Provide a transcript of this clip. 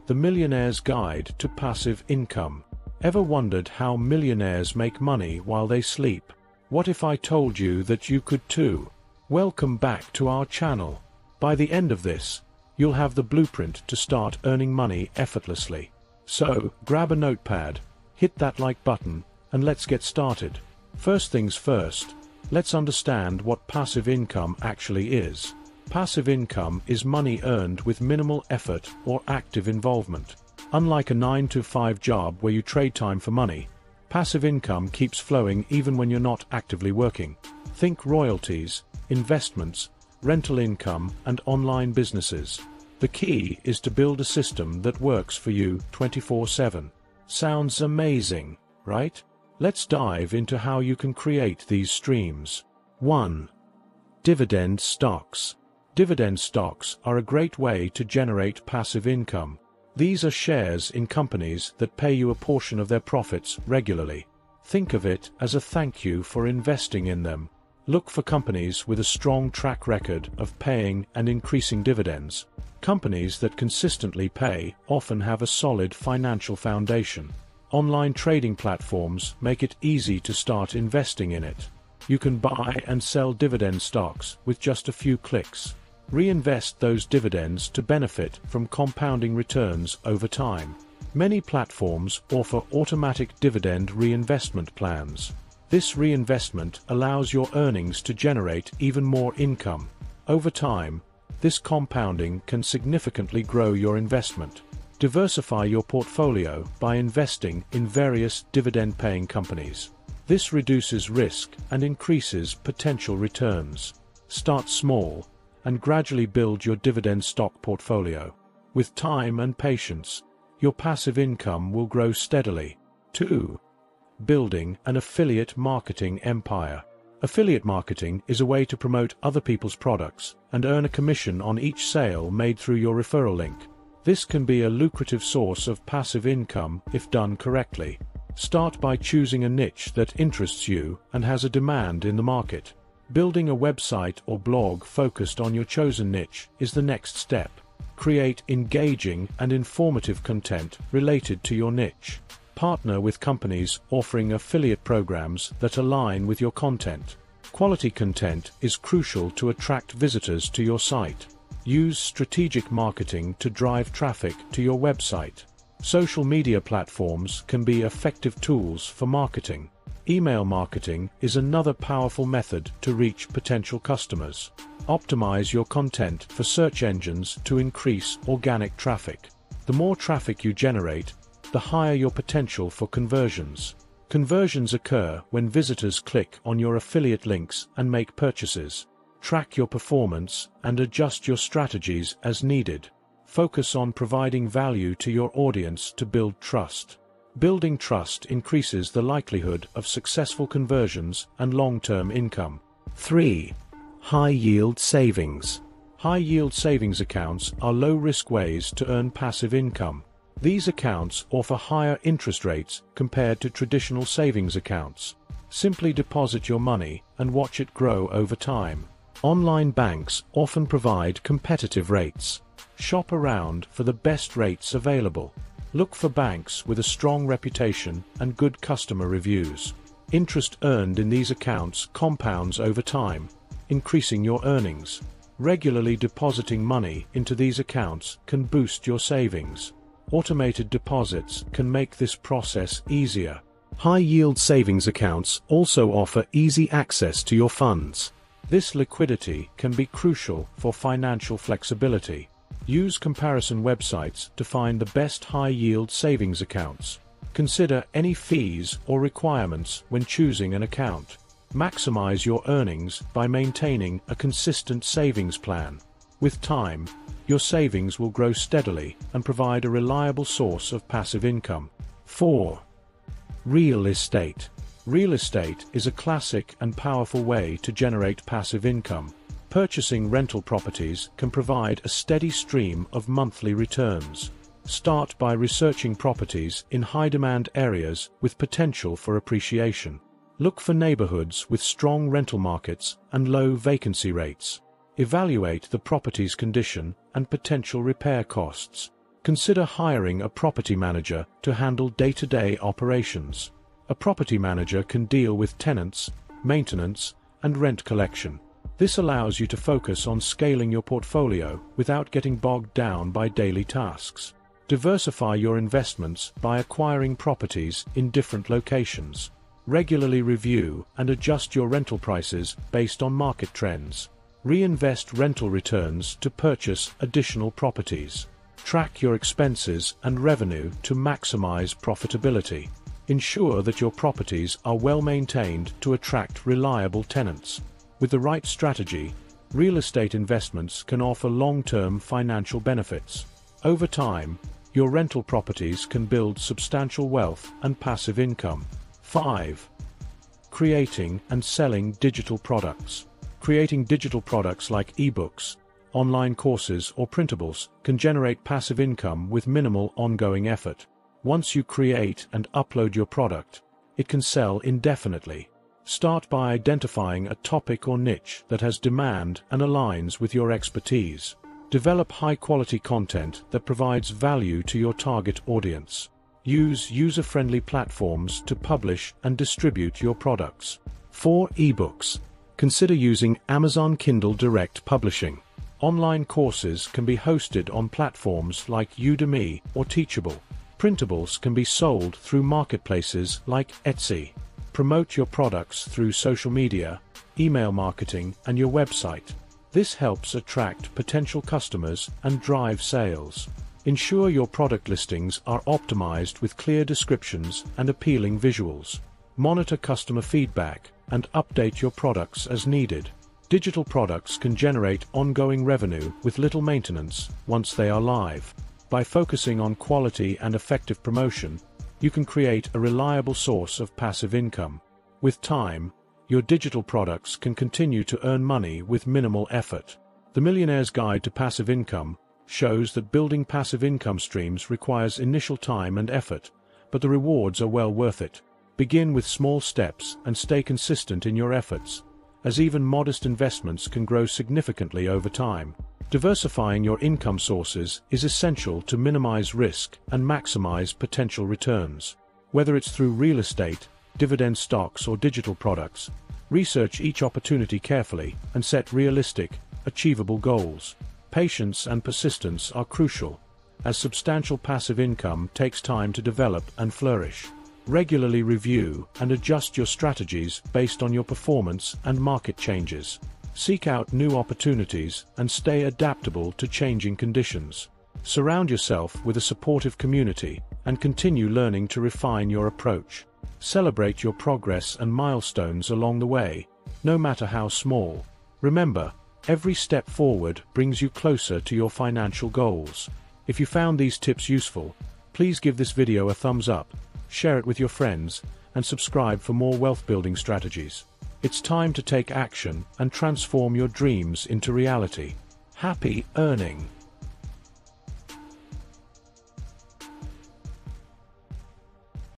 The Millionaire's Guide to Passive Income. Ever wondered how millionaires make money while they sleep? What if I told you that you could too? Welcome back to our channel. By the end of this, you'll have the blueprint to start earning money effortlessly. So, grab a notepad, hit that like button, and let's get started. First things first, let's understand what passive income actually is. Passive income is money earned with minimal effort or active involvement. Unlike a 9-to-5 job where you trade time for money, passive income keeps flowing even when you're not actively working. Think royalties, investments, rental income, and online businesses. The key is to build a system that works for you 24/7. Sounds amazing, right? Let's dive into how you can create these streams. 1. Dividend stocks. Dividend stocks are a great way to generate passive income. These are shares in companies that pay you a portion of their profits regularly. Think of it as a thank you for investing in them. Look for companies with a strong track record of paying and increasing dividends. Companies that consistently pay often have a solid financial foundation. Online trading platforms make it easy to start investing in it. You can buy and sell dividend stocks with just a few clicks. Reinvest those dividends to benefit from compounding returns over time. Many platforms offer automatic dividend reinvestment plans. This reinvestment allows your earnings to generate even more income. Over time, this compounding can significantly grow your investment. Diversify your portfolio by investing in various dividend-paying companies. This reduces risk and increases potential returns. Start small and gradually build your dividend stock portfolio. With time and patience, your passive income will grow steadily. 2. Building an affiliate marketing empire. Affiliate marketing is a way to promote other people's products and earn a commission on each sale made through your referral link. This can be a lucrative source of passive income if done correctly. Start by choosing a niche that interests you and has a demand in the market. Building a website or blog focused on your chosen niche is the next step. Create engaging and informative content related to your niche. Partner with companies offering affiliate programs that align with your content. Quality content is crucial to attract visitors to your site. Use strategic marketing to drive traffic to your website. Social media platforms can be effective tools for marketing. Email marketing is another powerful method to reach potential customers. Optimize your content for search engines to increase organic traffic. The more traffic you generate, the higher your potential for conversions. Conversions occur when visitors click on your affiliate links and make purchases. Track your performance and adjust your strategies as needed. Focus on providing value to your audience to build trust. Building trust increases the likelihood of successful conversions and long-term income. 3. High-yield savings. High-yield savings accounts are low-risk ways to earn passive income. These accounts offer higher interest rates compared to traditional savings accounts. Simply deposit your money and watch it grow over time. Online banks often provide competitive rates. Shop around for the best rates available. Look for banks with a strong reputation and good customer reviews. Interest earned in these accounts compounds over time, increasing your earnings. Regularly depositing money into these accounts can boost your savings. Automated deposits can make this process easier. High-yield savings accounts also offer easy access to your funds. This liquidity can be crucial for financial flexibility. Use comparison websites to find the best high-yield savings accounts. Consider any fees or requirements when choosing an account. Maximize your earnings by maintaining a consistent savings plan. With time, your savings will grow steadily and provide a reliable source of passive income. 4. Real estate. Real estate is a classic and powerful way to generate passive income. Purchasing rental properties can provide a steady stream of monthly returns. Start by researching properties in high-demand areas with potential for appreciation. Look for neighborhoods with strong rental markets and low vacancy rates. Evaluate the property's condition and potential repair costs. Consider hiring a property manager to handle day-to-day operations. A property manager can deal with tenants, maintenance, and rent collection. This allows you to focus on scaling your portfolio without getting bogged down by daily tasks. Diversify your investments by acquiring properties in different locations. Regularly review and adjust your rental prices based on market trends. Reinvest rental returns to purchase additional properties. Track your expenses and revenue to maximize profitability. Ensure that your properties are well maintained to attract reliable tenants. With the right strategy, real estate investments can offer long-term financial benefits. Over time, your rental properties can build substantial wealth and passive income. 5. Creating and selling digital products. Creating digital products like ebooks, online courses, or printables can generate passive income with minimal ongoing effort. Once you create and upload your product, it can sell indefinitely. Start by identifying a topic or niche that has demand and aligns with your expertise. Develop high-quality content that provides value to your target audience. Use user-friendly platforms to publish and distribute your products. 4. Ebooks. Consider using Amazon Kindle Direct Publishing. Online courses can be hosted on platforms like Udemy or Teachable. Printables can be sold through marketplaces like Etsy. Promote your products through social media, email marketing, and your website. This helps attract potential customers and drive sales. Ensure your product listings are optimized with clear descriptions and appealing visuals. Monitor customer feedback and update your products as needed. Digital products can generate ongoing revenue with little maintenance once they are live. By focusing on quality and effective promotion, you can create a reliable source of passive income. With time, your digital products can continue to earn money with minimal effort. The Millionaire's Guide to Passive Income shows that building passive income streams requires initial time and effort, but the rewards are well worth it. Begin with small steps and stay consistent in your efforts, as even modest investments can grow significantly over time. Diversifying your income sources is essential to minimize risk and maximize potential returns. Whether it's through real estate, dividend stocks, or digital products, research each opportunity carefully and set realistic, achievable goals. Patience and persistence are crucial, as substantial passive income takes time to develop and flourish. Regularly review and adjust your strategies based on your performance and market changes. Seek out new opportunities and stay adaptable to changing conditions. Surround yourself with a supportive community and continue learning to refine your approach. Celebrate your progress and milestones along the way, no matter how small. Remember, every step forward brings you closer to your financial goals. If you found these tips useful, please give this video a thumbs up, share it with your friends, and subscribe for more wealth-building strategies. It's time to take action and transform your dreams into reality. Happy earning!